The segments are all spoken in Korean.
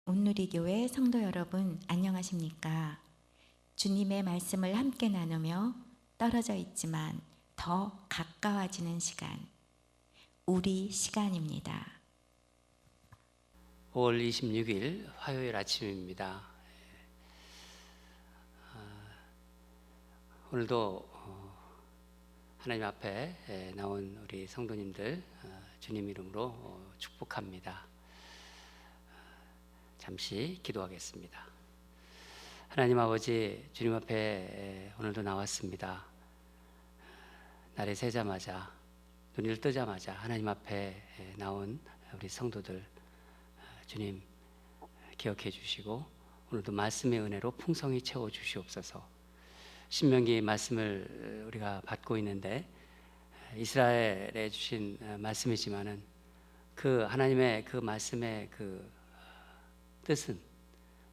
온누리교회 성도 여러분, 안녕하십니까? 주님의 말씀을 함께 나누며 떨어져 있지만 더 가까워지는 시간, 우리 시간입니다. 5월 26일 화요일 아침입니다. 오늘도 하나님 앞에 나온 우리 성도님들 주님 이름으로 축복합니다. 잠시 기도하겠습니다. 하나님 아버지, 주님 앞에 오늘도 나왔습니다. 날이 새자마자, 눈을 뜨자마자 하나님 앞에 나온 우리 성도들 주님 기억해 주시고 오늘도 말씀의 은혜로 풍성히 채워 주시옵소서. 신명기 말씀을 우리가 받고 있는데 이스라엘에 주신 말씀이지만은 그 하나님의 그 말씀의 그 뜻은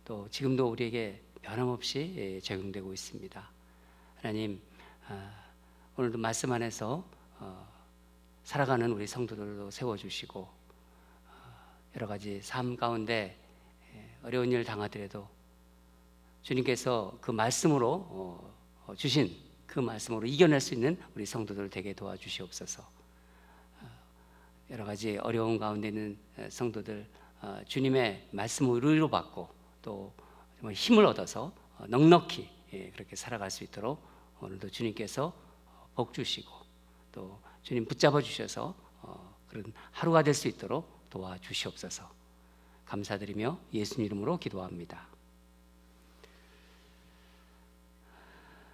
또 지금도 우리에게 변함없이 적용되고 있습니다. 하나님, 오늘도 말씀 안에서 살아가는 우리 성도들도 세워주시고 여러 가지 삶 가운데 어려운 일을 당하더라도 주님께서 그 말씀으로 주신 그 말씀으로 이겨낼 수 있는 우리 성도들 되게 도와주시옵소서. 여러 가지 어려운 가운데 있는 성도들 주님의 말씀을 위로받고 또 정말 힘을 얻어서 넉넉히 그렇게 살아갈 수 있도록 오늘도 주님께서 복 주시고 또 주님 붙잡아 주셔서 그런 하루가 될 수 있도록 도와주시옵소서. 감사드리며 예수님 이름으로 기도합니다.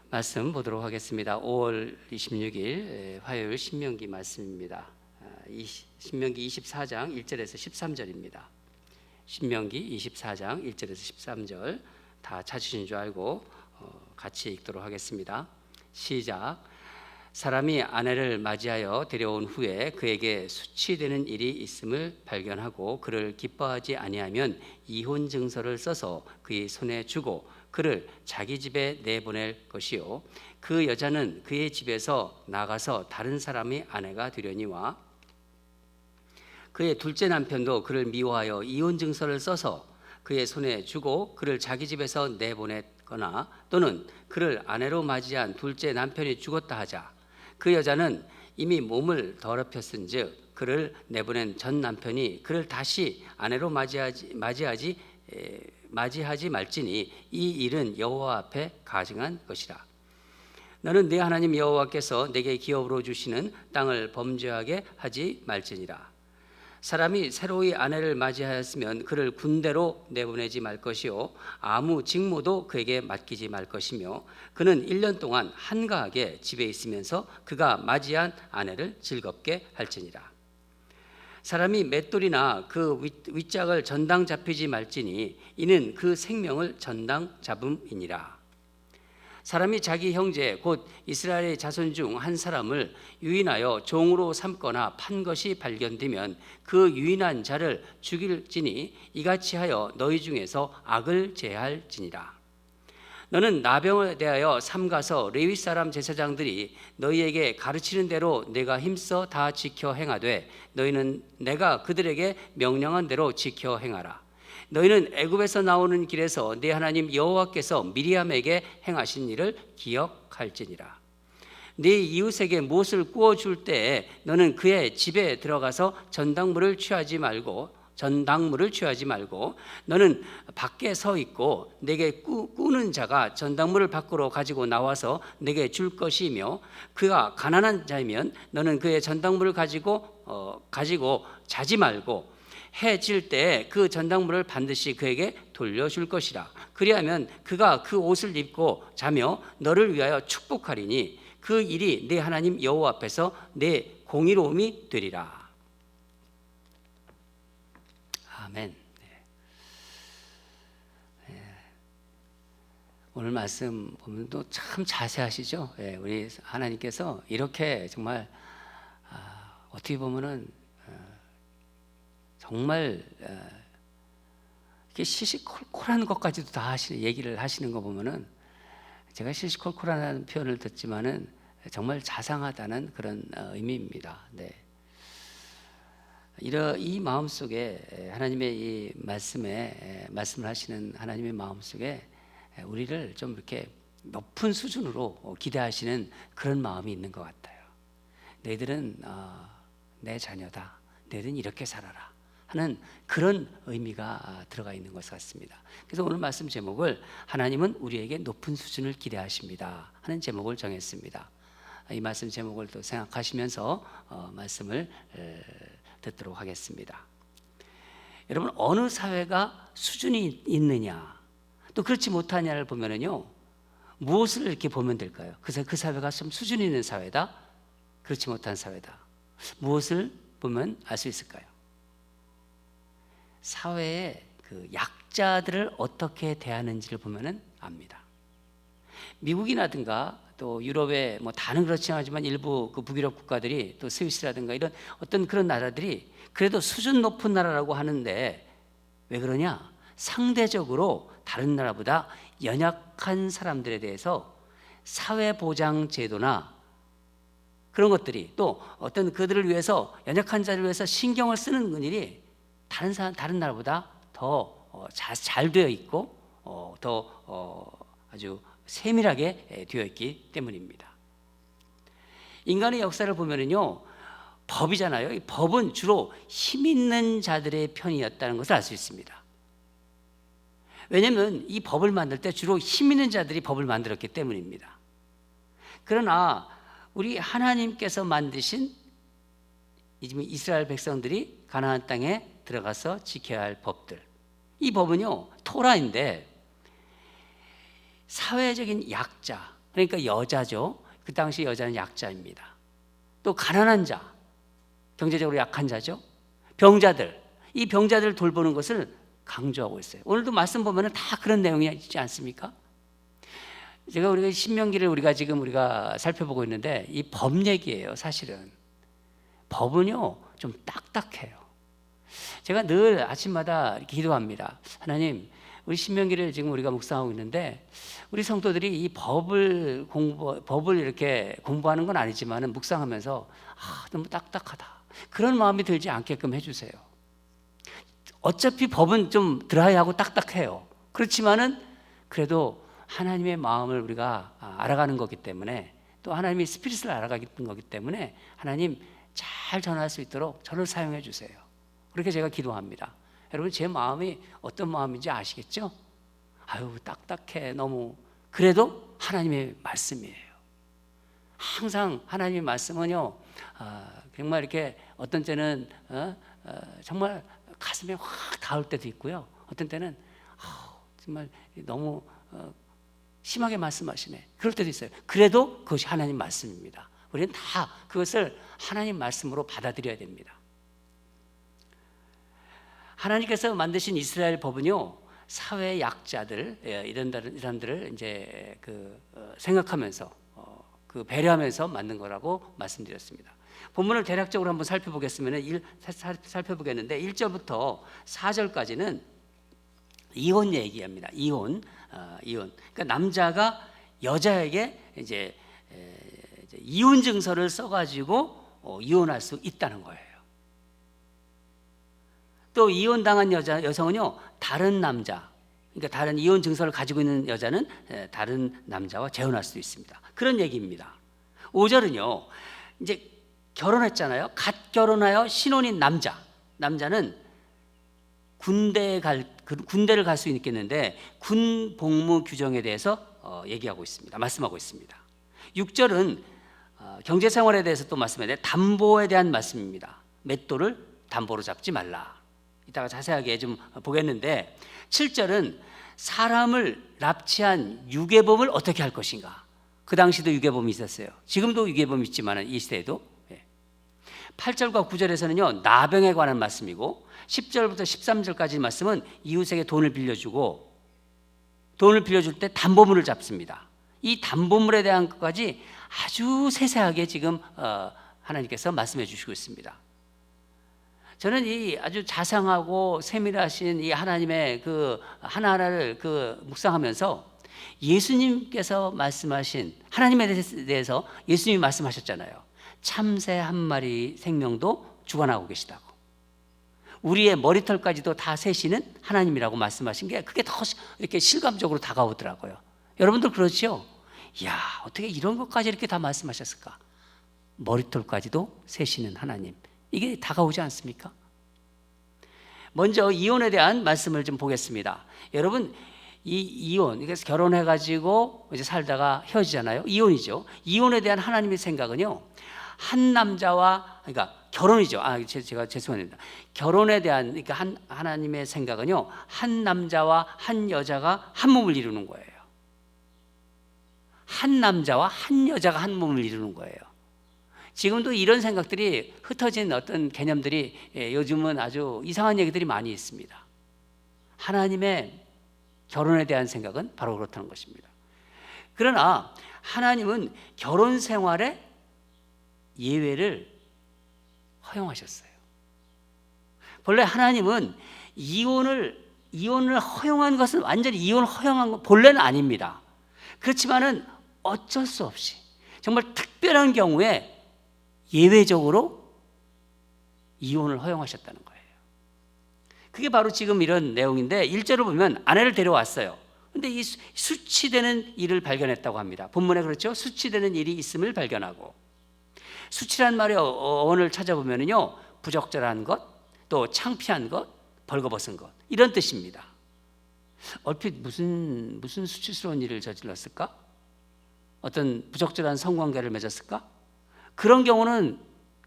말씀 보도록 하겠습니다. 5월 26일 화요일 신명기 말씀입니다. 신명기 24장 1절에서 13절입니다. 신명기 24장 1절에서 13절 다 찾으신 줄 알고 같이 읽도록 하겠습니다. 시작. 사람이 아내를 맞이하여 데려온 후에 그에게 수치되는 일이 있음을 발견하고 그를 기뻐하지 아니하면 이혼 증서를 써서 그의 손에 주고 그를 자기 집에 내보낼 것이요 그 여자는 그의 집에서 나가서 다른 사람의 아내가 되려니와 그의 둘째 남편도 그를 미워하여 이혼 증서를 써서 그의 손에 주고 그를 자기 집에서 내보냈거나 또는 그를 아내로 맞이한 둘째 남편이 죽었다 하자 그 여자는 이미 몸을 더럽혔은즉 그를 내보낸 전 남편이 그를 다시 아내로 맞이하지 말지니 이 일은 여호와 앞에 가증한 것이라. 너는 네 하나님 여호와께서 내게 기업으로 주시는 땅을 범죄하게 하지 말지니라. 사람이 새로이 아내를 맞이하였으면 그를 군대로 내보내지 말 것이요 아무 직무도 그에게 맡기지 말 것이며 그는 1년 동안 한가하게 집에 있으면서 그가 맞이한 아내를 즐겁게 할지니라. 사람이 맷돌이나 그 윗짝을 전당 잡히지 말지니 이는 그 생명을 전당 잡음이니라. 사람이 자기 형제 곧 이스라엘의 자손 중 한 사람을 유인하여 종으로 삼거나 판 것이 발견되면 그 유인한 자를 죽일지니 이같이 하여 너희 중에서 악을 제할지니라. 너는 나병에 대하여 삼가서 레위 사람 제사장들이 너희에게 가르치는 대로 내가 힘써 다 지켜 행하되 너희는 내가 그들에게 명령한 대로 지켜 행하라. 너희는 애굽에서 나오는 길에서 네 하나님 여호와께서 미리암에게 행하신 일을 기억할지니라. 네 이웃에게 무엇을 구워 줄 때에 너는 그의 집에 들어가서 전당물을 취하지 말고 너는 밖에 서 있고 내게 꾸는 자가 전당물을 밖으로 가지고 나와서 내게 줄 것이며 그가 가난한 자이면 너는 그의 전당물을 가지고 자지 말고 해 질 때 그 전당물을 반드시 그에게 돌려줄 것이라. 그리하면 그가 그 옷을 입고 자며 너를 위하여 축복하리니 그 일이 네 하나님 여호와 앞에서 네 공의로움이 되리라. 아멘. 오늘 말씀 보면 또 참 자세하시죠. 우리 하나님께서 이렇게 정말 어떻게 보면은 정말 이렇게 시시콜콜한 것까지도 다 얘기를 하시는 거 보면은 제가 시시콜콜하다는 표현을 듣지만은 정말 자상하다는 그런 의미입니다. 네. 이 마음 속에 하나님의 이 말씀을 하시는 하나님의 마음 속에 우리를 좀 이렇게 높은 수준으로 기대하시는 그런 마음이 있는 것 같아요. 너희들은 내 자녀다. 너희들은 이렇게 살아라 하는 그런 의미가 들어가 있는 것 같습니다. 그래서 오늘 말씀 제목을 하나님은 우리에게 높은 수준을 기대하십니다 하는 제목을 정했습니다. 이 말씀 제목을 또 생각하시면서 말씀을 듣도록 하겠습니다. 여러분, 어느 사회가 수준이 있느냐 또 그렇지 못하냐를 보면은요, 무엇을 이렇게 보면 될까요? 그래서 그 사회가 좀 수준이 있는 사회다, 그렇지 못한 사회다. 무엇을 보면 알 수 있을까요? 사회의 그 약자들을 어떻게 대하는지를 보면은 압니다. 미국이라든가 또 유럽의 뭐 다는 그렇지 않지만 일부 그 북유럽 국가들이 또 스위스라든가 이런 어떤 그런 나라들이 그래도 수준 높은 나라라고 하는데 왜 그러냐? 상대적으로 다른 나라보다 연약한 사람들에 대해서 사회보장 제도나 그런 것들이 또 어떤 그들을 위해서 연약한 자를 위해서 신경을 쓰는 일이 다른 나라보다 더 잘 되어 있고 더 아주 세밀하게 되어 있기 때문입니다. 인간의 역사를 보면은요, 법이잖아요. 이 법은 주로 힘 있는 자들의 편이었다는 것을 알 수 있습니다. 왜냐하면 이 법을 만들 때 주로 힘 있는 자들이 법을 만들었기 때문입니다. 그러나 우리 하나님께서 만드신 이스라엘 백성들이 가나안 땅에 들어가서 지켜야 할 법들, 이 법은요 토라인데 사회적인 약자, 그러니까 여자죠. 그 당시 여자는 약자입니다. 또 가난한 자, 경제적으로 약한 자죠. 병자들, 이 병자들을 돌보는 것을 강조하고 있어요. 오늘도 말씀 보면은 다 그런 내용이 있지 않습니까? 우리가 신명기를 우리가 살펴보고 있는데 이 법 얘기예요. 사실은 법은요 좀 딱딱해요. 제가 늘 아침마다 이렇게 기도합니다. 하나님, 우리 신명기를 지금 우리가 묵상하고 있는데 우리 성도들이 이 법을 이렇게 공부하는 건 아니지만은 묵상하면서 너무 딱딱하다, 그런 마음이 들지 않게끔 해주세요. 어차피 법은 좀 드라이하고 딱딱해요. 그렇지만은 그래도 하나님의 마음을 우리가 알아가는 거기 때문에, 또 하나님의 스피릿을 알아가는 거기 때문에 하나님 잘 전할 수 있도록 저를 사용해 주세요. 그렇게 제가 기도합니다. 여러분, 제 마음이 어떤 마음인지 아시겠죠? 딱딱해 너무. 그래도 하나님의 말씀이에요. 항상 하나님의 말씀은요 정말 이렇게 어떤 때는 정말 가슴에 확 닿을 때도 있고요, 어떤 때는 정말 너무 심하게 말씀하시네, 그럴 때도 있어요. 그래도 그것이 하나님 말씀입니다. 우리는 다 그것을 하나님 말씀으로 받아들여야 됩니다. 하나님께서 만드신 이스라엘 법은요, 사회 약자들 이런 사람들을 이제 생각하면서 배려하면서 만든 거라고 말씀드렸습니다. 본문을 대략적으로 한번 살펴보겠는데 1절부터 4절까지는 이혼 얘기합니다. 이혼. 그러니까 남자가 여자에게 이제 이혼 증서를 써가지고 이혼할 수 있다는 거예요. 또 이혼당한 여성은요 다른 남자, 그러니까 다른 이혼 증서를 가지고 있는 여자는 다른 남자와 재혼할 수도 있습니다. 그런 얘기입니다. 5절은요 이제 결혼했잖아요. 갓 결혼하여 신혼인 남자는 군대를 갈 수 있겠는데 군 복무 규정에 대해서 얘기하고 있습니다. 말씀하고 있습니다. 6절은 경제생활에 대해서 또 말씀하는데 담보에 대한 말씀입니다. 맷돌을 담보로 잡지 말라. 이따가 자세하게 좀 보겠는데 7절은 사람을 납치한 유괴범을 어떻게 할 것인가. 그 당시도 유괴범이 있었어요. 지금도 유괴범이 있지만 이 시대에도. 8절과 9절에서는요 나병에 관한 말씀이고 10절부터 13절까지 말씀은 이웃에게 돈을 빌려줄 때 담보물을 잡습니다. 이 담보물에 대한 것까지 아주 세세하게 지금 하나님께서 말씀해 주시고 있습니다. 저는 이 아주 자상하고 세밀하신 이 하나님의 그 하나하나를 묵상하면서 예수님께서 말씀하신 하나님에 대해서 예수님이 말씀하셨잖아요. 참새 한 마리 생명도 주관하고 계시다고. 우리의 머리털까지도 다 세시는 하나님이라고 말씀하신 게 그게 더 이렇게 실감적으로 다가오더라고요. 여러분들 그렇죠? 이야, 어떻게 이런 것까지 이렇게 다 말씀하셨을까? 머리털까지도 세시는 하나님, 이게 다가오지 않습니까? 먼저 이혼에 대한 말씀을 좀 보겠습니다. 여러분, 이 이혼, 그래서 결혼해가지고 이제 살다가 헤어지잖아요. 이혼이죠. 이혼에 대한 하나님의 생각은요, 한 남자와, 그러니까 결혼이죠. 제가 죄송합니다. 결혼에 대한, 그러니까 하나님의 생각은요, 한 남자와 한 여자가 한 몸을 이루는 거예요. 한 남자와 한 여자가 한 몸을 이루는 거예요. 지금도 이런 생각들이 흩어진 어떤 개념들이 요즘은 아주 이상한 얘기들이 많이 있습니다. 하나님의 결혼에 대한 생각은 바로 그렇다는 것입니다. 그러나 하나님은 결혼 생활에 예외를 허용하셨어요. 본래 하나님은 이혼을 허용한 것은 완전히 이혼을 허용한 건 본래는 아닙니다. 그렇지만은 어쩔 수 없이 정말 특별한 경우에 예외적으로 이혼을 허용하셨다는 거예요. 그게 바로 지금 이런 내용인데 1절을 보면 아내를 데려왔어요. 근데 이 수치되는 일을 발견했다고 합니다. 본문에 그렇죠? 수치되는 일이 있음을 발견하고, 수치란 말의 어원을 찾아보면요, 부적절한 것, 또 창피한 것, 벌거벗은 것, 이런 뜻입니다. 얼핏 무슨 수치스러운 일을 저질렀을까? 어떤 부적절한 성관계를 맺었을까? 그런 경우는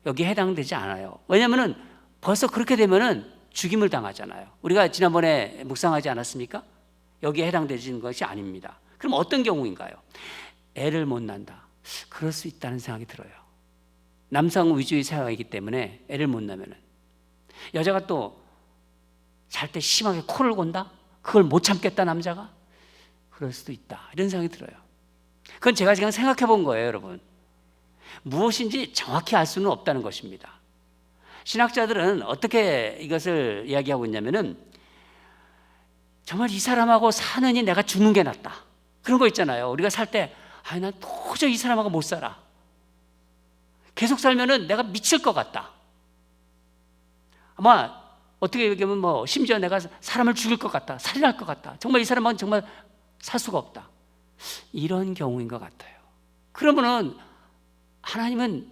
여기에 해당되지 않아요. 왜냐하면 벌써 그렇게 되면은 죽임을 당하잖아요. 우리가 지난번에 묵상하지 않았습니까? 여기에 해당되는 것이 아닙니다. 그럼 어떤 경우인가요? 애를 못 낳는다. 그럴 수 있다는 생각이 들어요. 남성 위주의 사회이기 때문에 애를 못 낳으면은, 여자가 또 잘 때 심하게 코를 곤다? 그걸 못 참겠다, 남자가? 그럴 수도 있다, 이런 생각이 들어요. 그건 제가 지금 생각해 본 거예요, 여러분. 무엇인지 정확히 알 수는 없다는 것입니다. 신학자들은 어떻게 이것을 이야기하고 있냐면은, 정말 이 사람하고 사느니 내가 죽는 게 낫다, 그런 거 있잖아요. 우리가 살 때 난 도저히 이 사람하고 못 살아, 계속 살면은 내가 미칠 것 같다, 아마 어떻게 얘기하면 심지어 내가 사람을 죽일 것 같다, 살인할 것 같다, 정말 이 사람은 정말 살 수가 없다, 이런 경우인 것 같아요. 그러면은 하나님은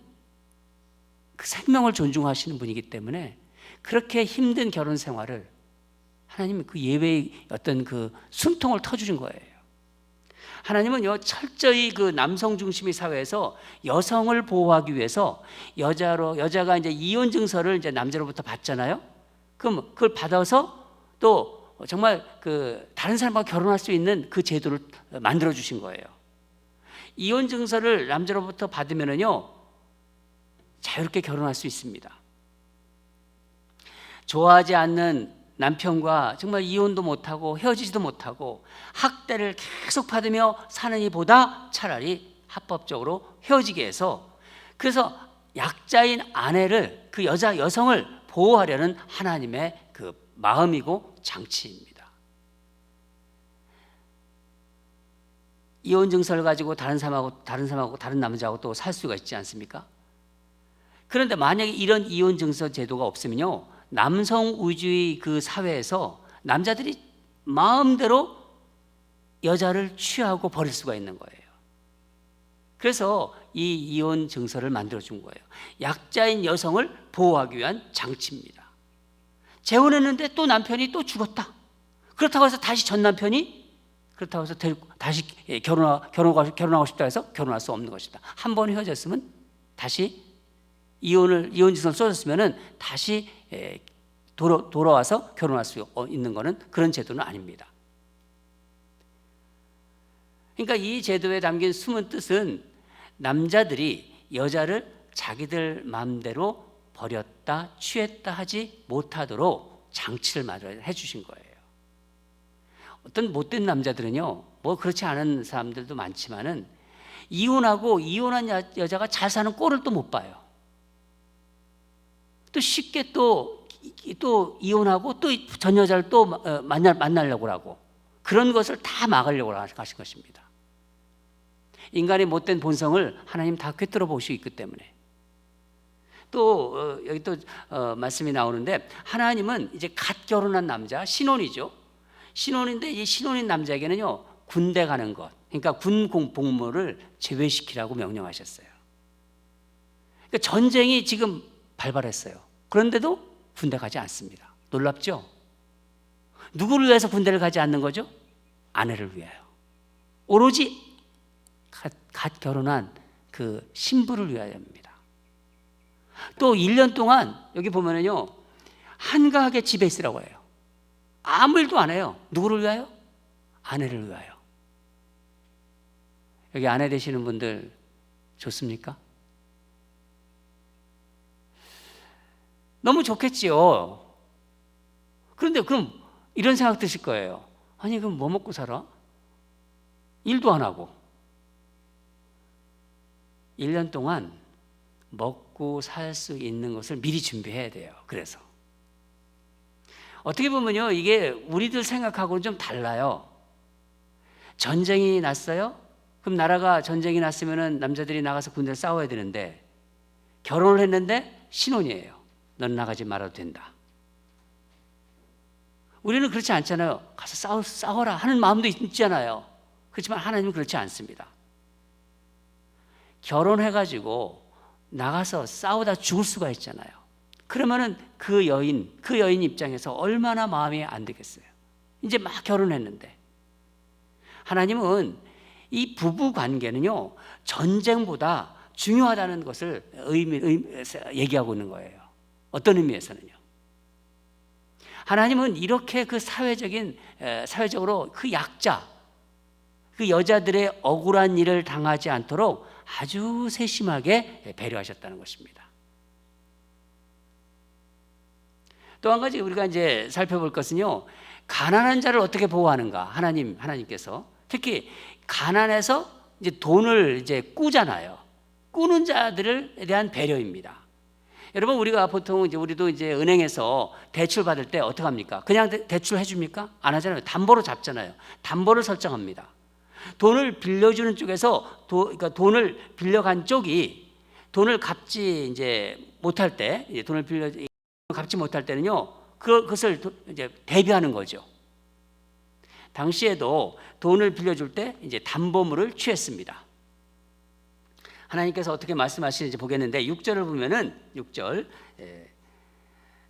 그 생명을 존중하시는 분이기 때문에 그렇게 힘든 결혼 생활을 하나님은 그 예외의 어떤 그 숨통을 터주신 거예요. 하나님은요, 철저히 그 남성 중심의 사회에서 여성을 보호하기 위해서 여자가 이제 이혼 증서를 이제 남자로부터 받잖아요. 그럼 그걸 받아서 또 정말 그 다른 사람과 결혼할 수 있는 그 제도를 만들어 주신 거예요. 이혼 증서를 남자로부터 받으면은요, 자유롭게 결혼할 수 있습니다. 좋아하지 않는 남편과 정말 이혼도 못하고 헤어지지도 못하고 학대를 계속 받으며 사는 이보다 차라리 합법적으로 헤어지게 해서, 그래서 약자인 아내를, 그 여성을 보호하려는 하나님의 그 마음이고 장치입니다. 이혼 증서를 가지고 다른 남자하고 또 살 수가 있지 않습니까? 그런데 만약에 이런 이혼 증서 제도가 없으면요, 남성 위주의 그 사회에서 남자들이 마음대로 여자를 취하고 버릴 수가 있는 거예요. 그래서 이 이혼 증서를 만들어 준 거예요. 약자인 여성을 보호하기 위한 장치입니다. 재혼했는데 또 남편이 또 죽었다, 그렇다고 해서 다시 전 남편이 그렇다고 해서 다시 결혼하고 싶다 해서 결혼할 수 없는 것이다. 한 번 헤어졌으면 다시 이혼 증서를 써줬으면은 다시 돌아와서 결혼할 수 있는 것은 그런 제도는 아닙니다. 그러니까 이 제도에 담긴 숨은 뜻은 남자들이 여자를 자기들 마음대로 버렸다, 취했다 하지 못하도록 장치를 마련해 주신 거예요. 어떤 못된 남자들은요, 그렇지 않은 사람들도 많지만은 이혼한 여자가 잘 사는 꼴을 또 못 봐요. 또 쉽게 또 이혼하고 또 전 여자를 또 만나려고 하고, 그런 것을 다 막으려고 하신 것입니다. 인간의 못된 본성을 하나님 다 꿰뚫어 보시고 있기 때문에 또 여기 또 말씀이 나오는데 하나님은 이제 갓 결혼한 남자 신혼이죠. 신혼인데 이 신혼인 남자에게는요 군대 가는 것, 그러니까 군 복무를 제외시키라고 명령하셨어요. 그러니까 전쟁이 지금 발발했어요. 그런데도 군대 가지 않습니다. 놀랍죠? 누구를 위해서 군대를 가지 않는 거죠? 아내를 위하여. 오로지 갓 결혼한 그 신부를 위하여입니다. 또 1년 동안 여기 보면은요 한가하게 집에 있으라고 해요. 아무 일도 안 해요. 누구를 위하여? 아내를 위하여. 여기 아내 되시는 분들 좋습니까? 너무 좋겠지요. 그런데 그럼 이런 생각 드실 거예요. 아니 그럼 뭐 먹고 살아? 일도 안 하고 1년 동안 먹고 살 수 있는 것을 미리 준비해야 돼요. 그래서 어떻게 보면요 이게 우리들 생각하고는 좀 달라요. 전쟁이 났어요? 그럼 나라가 전쟁이 났으면 남자들이 나가서 군대를 싸워야 되는데 결혼을 했는데 신혼이에요. 넌 나가지 말아도 된다. 우리는 그렇지 않잖아요. 가서 싸워라 하는 마음도 있잖아요. 그렇지만 하나님은 그렇지 않습니다. 결혼해가지고 나가서 싸우다 죽을 수가 있잖아요. 그러면은 그 여인 입장에서 얼마나 마음이 안 되겠어요. 이제 막 결혼했는데 하나님은 이 부부 관계는요 전쟁보다 중요하다는 것을 얘기하고 있는 거예요. 어떤 의미에서는요. 하나님은 이렇게 그 사회적으로 그 약자, 그 여자들의 억울한 일을 당하지 않도록 아주 세심하게 배려하셨다는 것입니다. 또 한 가지 우리가 이제 살펴볼 것은요, 가난한 자를 어떻게 보호하는가. 하나님께서 특히 가난해서 이제 돈을 이제 꾸잖아요. 꾸는 자들에 대한 배려입니다. 여러분 우리가 보통 이제 우리도 이제 은행에서 대출 받을 때 어떻게 합니까? 그냥 대출 해줍니까? 안 하잖아요. 담보로 잡잖아요. 담보를 설정합니다. 돈을 빌려주는 쪽에서 그러니까 돈을 빌려간 쪽이 돈을 갚지 이제 못할 때, 돈을 갚지 못할 때는요, 그것을 이제 대비하는 거죠. 당시에도 돈을 빌려줄 때 이제 담보물을 취했습니다. 하나님께서 어떻게 말씀하시는지 보겠는데 6절을 보면은 6절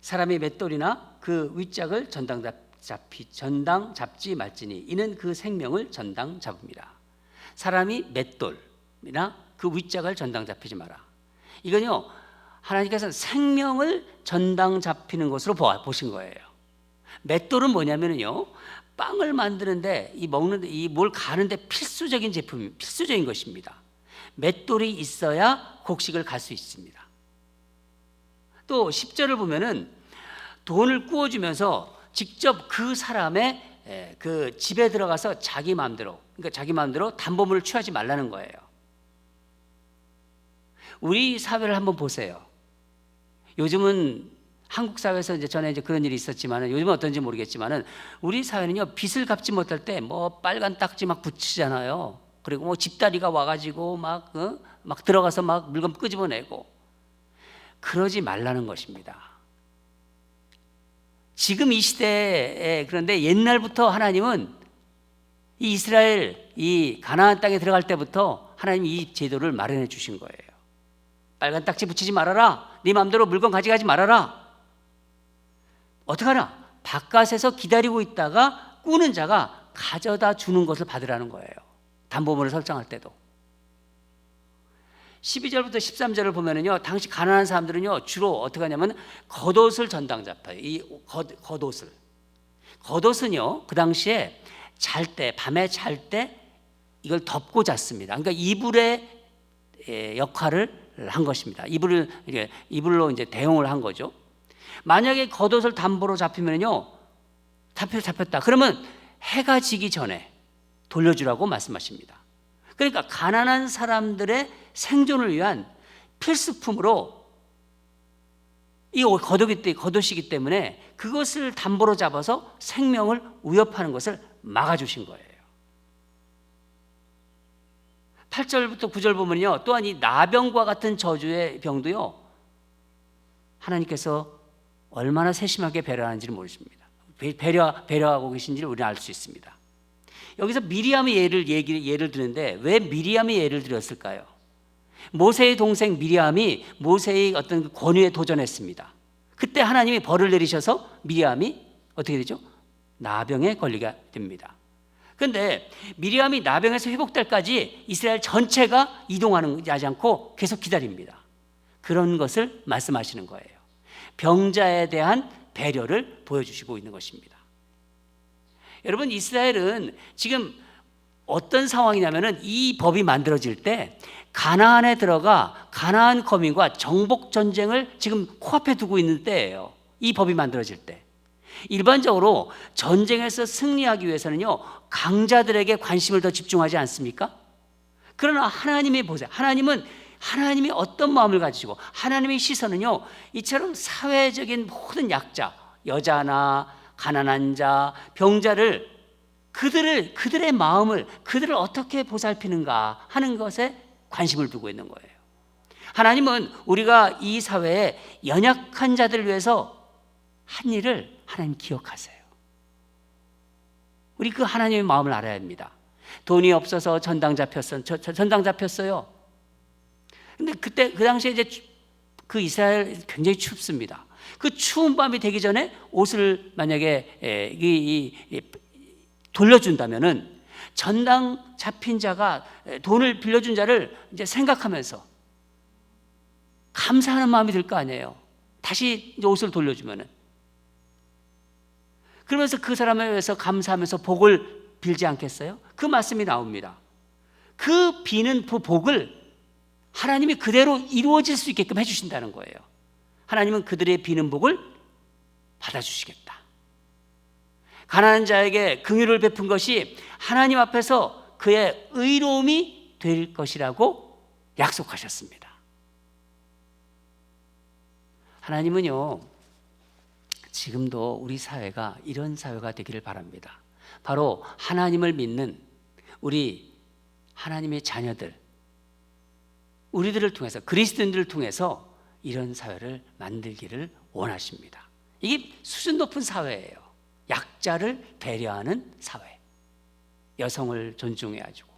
사람이 맷돌이나 그 윗짝을 전당 잡지 말지니 이는 그 생명을 전당 잡습니다. 사람이 맷돌이나 그 윗짝을 전당 잡히지 마라. 이건요 하나님께서는 생명을 전당 잡히는 것으로 보신 거예요. 맷돌은 뭐냐면요 빵을 만드는데 이 뭘 가는데 필수적인 것입니다. 맷돌이 있어야 곡식을 갈 수 있습니다. 또 10절을 보면은 돈을 구워주면서 직접 그 사람의 그 집에 들어가서 자기 마음대로 담보물을 취하지 말라는 거예요. 우리 사회를 한번 보세요. 요즘은 한국 사회에서 전에 그런 일이 있었지만은 요즘은 어떤지 모르겠지만은 우리 사회는요 빚을 갚지 못할 때 뭐 빨간 딱지 막 붙이잖아요. 그리고 뭐 집다리가 와가지고 막 들어가서 막 물건 끄집어내고 그러지 말라는 것입니다. 지금 이 시대에 그런데 옛날부터 하나님은 이 이스라엘 이 가나안 땅에 들어갈 때부터 하나님이 이 제도를 마련해 주신 거예요. 빨간 딱지 붙이지 말아라. 네 마음대로 물건 가져가지 말아라. 어떡하나? 바깥에서 기다리고 있다가 꾸는 자가 가져다 주는 것을 받으라는 거예요. 담보물을 설정할 때도. 12절부터 13절을 보면은요, 당시 가난한 사람들은요, 주로 어떻게 하냐면 겉옷을 전당 잡아요. 이 겉옷을. 겉옷은요, 그 당시에 밤에 잘 때 이걸 덮고 잤습니다. 그러니까 이불의 역할을 한 것입니다. 이불로 이제 대용을 한 거죠. 만약에 겉옷을 담보로 잡히면요, 잡혔다. 그러면 해가 지기 전에 돌려주라고 말씀하십니다. 그러니까 가난한 사람들의 생존을 위한 필수품으로 이 겉옷이기 때문에 그것을 담보로 잡아서 생명을 위협하는 것을 막아주신 거예요. 8절부터 9절 보면요, 또한 이 나병과 같은 저주의 병도요, 하나님께서 얼마나 세심하게 배려하는지를 모르십니다. 배려하고 계신지를 우리는 알 수 있습니다. 여기서 미리암의 예를 드는데 왜 미리암의 예를 들었을까요? 모세의 동생 미리암이 모세의 어떤 권위에 도전했습니다. 그때 하나님이 벌을 내리셔서 미리암이 어떻게 되죠? 나병에 걸리게 됩니다. 그런데 미리암이 나병에서 회복될 때까지 이스라엘 전체가 이동하지 않고 계속 기다립니다. 그런 것을 말씀하시는 거예요. 병자에 대한 배려를 보여주시고 있는 것입니다. 여러분, 이스라엘은 지금 어떤 상황이냐면은 이 법이 만들어질 때 가나안에 들어가 가나안 거민과 정복 전쟁을 지금 코앞에 두고 있는 때예요. 이 법이 만들어질 때. 일반적으로 전쟁에서 승리하기 위해서는요, 강자들에게 관심을 더 집중하지 않습니까? 그러나 하나님이 보세요. 하나님이 어떤 마음을 가지시고 하나님의 시선은요, 이처럼 사회적인 모든 약자, 여자나 가난한 자, 병자를 그들의 마음을 그들을 어떻게 보살피는가 하는 것에 관심을 두고 있는 거예요. 하나님은 우리가 이 사회에 연약한 자들을 위해서 한 일을 하나님 기억하세요. 우리 그 하나님의 마음을 알아야 합니다. 돈이 없어서 전당 잡혔어요. 근데 그때 그 당시에 이제 그 이스라엘 굉장히 춥습니다. 그 추운 밤이 되기 전에 옷을 만약에 돌려준다면은 전당 잡힌 자가 돈을 빌려준 자를 이제 생각하면서 감사하는 마음이 들 거 아니에요. 다시 이제 옷을 돌려주면은. 그러면서 그 사람에 의해서 감사하면서 복을 빌지 않겠어요? 그 말씀이 나옵니다. 그 비는 그 복을 하나님이 그대로 이루어질 수 있게끔 해주신다는 거예요. 하나님은 그들의 비는 복을 받아주시겠다. 가난한 자에게 긍휼을 베푼 것이 하나님 앞에서 그의 의로움이 될 것이라고 약속하셨습니다. 하나님은요, 지금도 우리 사회가 이런 사회가 되기를 바랍니다. 바로 하나님을 믿는 우리 하나님의 자녀들, 우리들을 통해서, 그리스도인들을 통해서 이런 사회를 만들기를 원하십니다. 이게 수준 높은 사회예요. 약자를 배려하는 사회. 여성을 존중해야지고,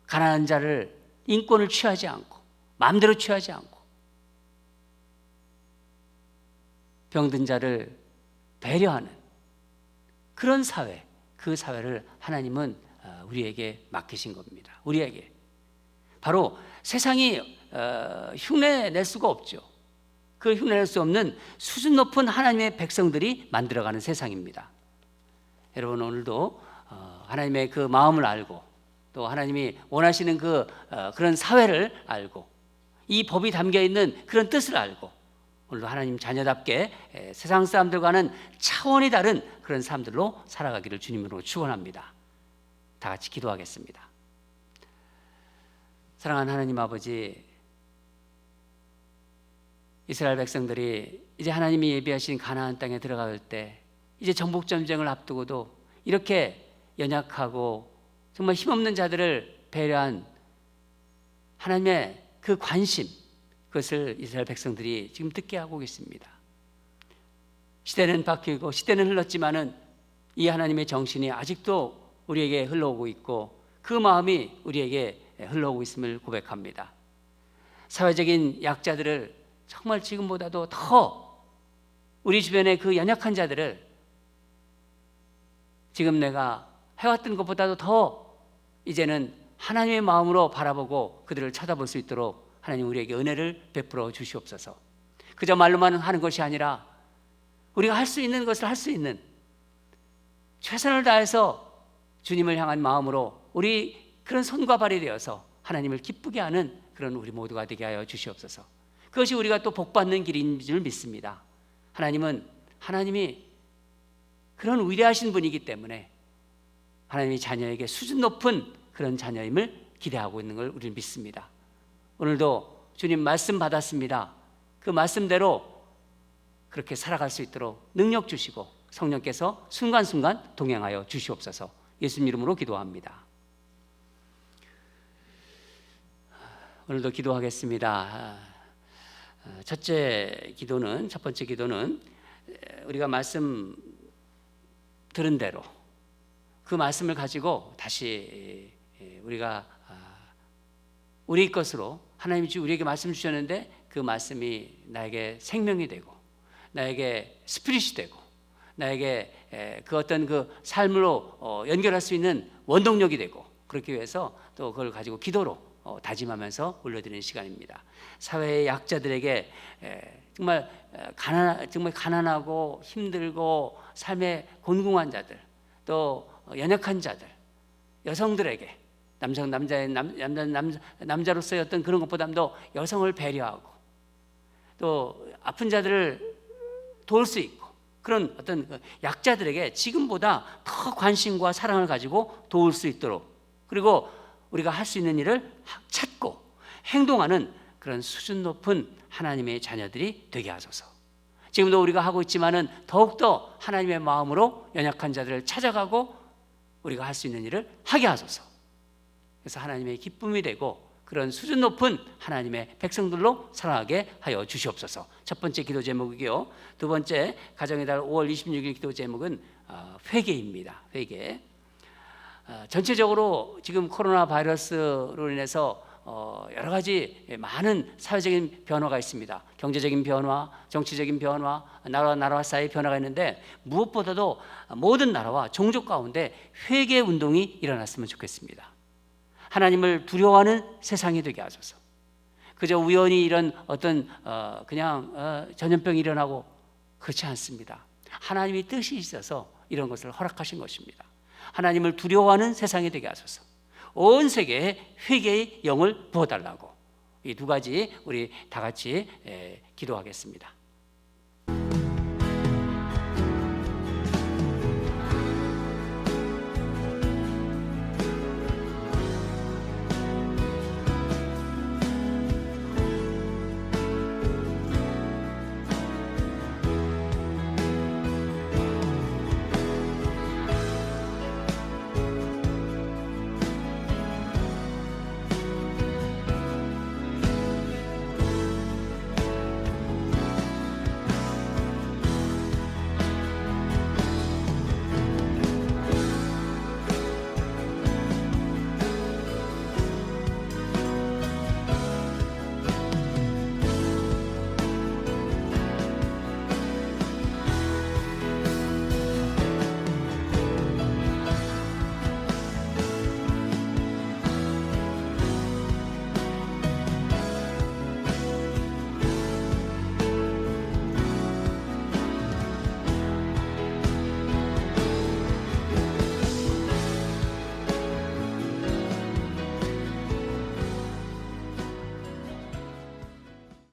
가난한 자를 인권을 취하지 않고, 마음대로 취하지 않고, 병든 자를 배려하는 그런 사회, 그 사회를 하나님은 우리에게 맡기신 겁니다. 우리에게. 바로 세상이 흉내낼 수가 없죠. 그 흉내낼 수 없는 수준 높은 하나님의 백성들이 만들어가는 세상입니다. 여러분, 오늘도 하나님의 그 마음을 알고 또 하나님이 원하시는 그런 사회를 알고 이 법이 담겨있는 그런 뜻을 알고 오늘도 하나님 자녀답게 세상 사람들과는 차원이 다른 그런 사람들로 살아가기를 주님으로 축원합니다. 다 같이 기도하겠습니다. 사랑하는 하나님 아버지, 이스라엘 백성들이 이제 하나님이 예비하신 가나안 땅에 들어갈 때 이제 정복 전쟁을 앞두고도 이렇게 연약하고 정말 힘없는 자들을 배려한 하나님의 그 관심, 그것을 이스라엘 백성들이 지금 듣게 하고 계십니다. 시대는 바뀌고 시대는 흘렀지만은 이 하나님의 정신이 아직도 우리에게 흘러오고 있고 그 마음이 우리에게 흘러오고 있음을 고백합니다. 사회적인 약자들을 정말 지금보다도 더 우리 주변의 그 연약한 자들을 지금 내가 해왔던 것보다도 더 이제는 하나님의 마음으로 바라보고 그들을 쳐다볼 수 있도록 하나님 우리에게 은혜를 베풀어 주시옵소서. 그저 말로만 하는 것이 아니라 우리가 할 수 있는 것을 할 수 있는 최선을 다해서 주님을 향한 마음으로 우리 그런 손과 발이 되어서 하나님을 기쁘게 하는 그런 우리 모두가 되게 하여 주시옵소서. 그것이 우리가 또 복받는 길인 줄 믿습니다. 하나님이 그런 위대하신 분이기 때문에 하나님의 자녀에게 수준 높은 그런 자녀임을 기대하고 있는 걸 우리는 믿습니다. 오늘도 주님 말씀 받았습니다. 그 말씀대로 그렇게 살아갈 수 있도록 능력 주시고 성령께서 순간순간 동행하여 주시옵소서. 예수님 이름으로 기도합니다. 오늘도 기도하겠습니다. 첫째 기도는, 첫 번째 기도는 우리가 말씀 들은 대로 그 말씀을 가지고 다시 우리가 우리 것으로, 하나님이 우리에게 말씀 주셨는데 그 말씀이 나에게 생명이 되고 나에게 스피릿이 되고 나에게 그 어떤 그 삶으로 연결할 수 있는 원동력이 되고, 그렇기 위해서 또 그걸 가지고 기도로 다짐하면서 올려드리는 시간입니다. 사회의 약자들에게 정말 가난하고 힘들고 삶에 곤궁한 자들, 또 연약한 자들, 여성들에게 남자로서의 어떤 그런 것보다도 여성을 배려하고 또 아픈 자들을 도울 수 있고, 그런 어떤 약자들에게 지금보다 더 관심과 사랑을 가지고 도울 수 있도록, 그리고 우리가 할 수 있는 일을 찾고 행동하는 그런 수준 높은 하나님의 자녀들이 되게 하소서. 지금도 우리가 하고 있지만은 더욱더 하나님의 마음으로 연약한 자들을 찾아가고 우리가 할 수 있는 일을 하게 하소서. 그래서 하나님의 기쁨이 되고 그런 수준 높은 하나님의 백성들로 살아가게 하여 주시옵소서. 첫 번째 기도 제목이고요. 두 번째 가정의 달 5월 26일 기도 제목은 회개입니다. 회개. 전체적으로 지금 코로나 바이러스로 인해서 여러 가지 많은 사회적인 변화가 있습니다. 경제적인 변화, 정치적인 변화, 나라와 사이의 변화가 있는데 무엇보다도 모든 나라와 종족 가운데 회개 운동이 일어났으면 좋겠습니다. 하나님을 두려워하는 세상이 되게 하소서. 그저 우연히 이런 어떤 그냥 전염병이 일어나고 그렇지 않습니다. 하나님의 뜻이 있어서 이런 것을 허락하신 것입니다. 하나님을 두려워하는 세상이 되게 하소서. 온 세계에 회개의 영을 부어달라고, 이 두 가지 우리 다 같이 기도하겠습니다.